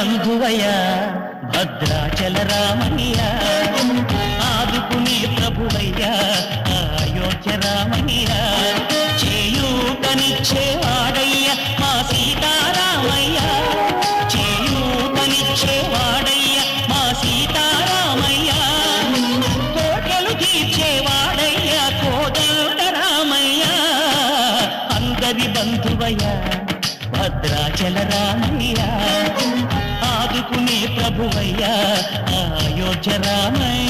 బంధువయ్య భద్రాచల రామయ్య ఆదుకునే ప్రభువయ్య అయోధ్య రామయ్య చేయూతనిచ్చేవాడయ్య మా సీతారామయ్య చేయూతనిచ్చేవాడయ్య మా సీతారామయ్య కోటలు తీర్చేవాడయ్య కోదండ రామయ్య అందరి బంధువయ్య భద్రాచల రామయ్య ఆదుకునే ప్రభువయ్య అయోధ్య రామయ్య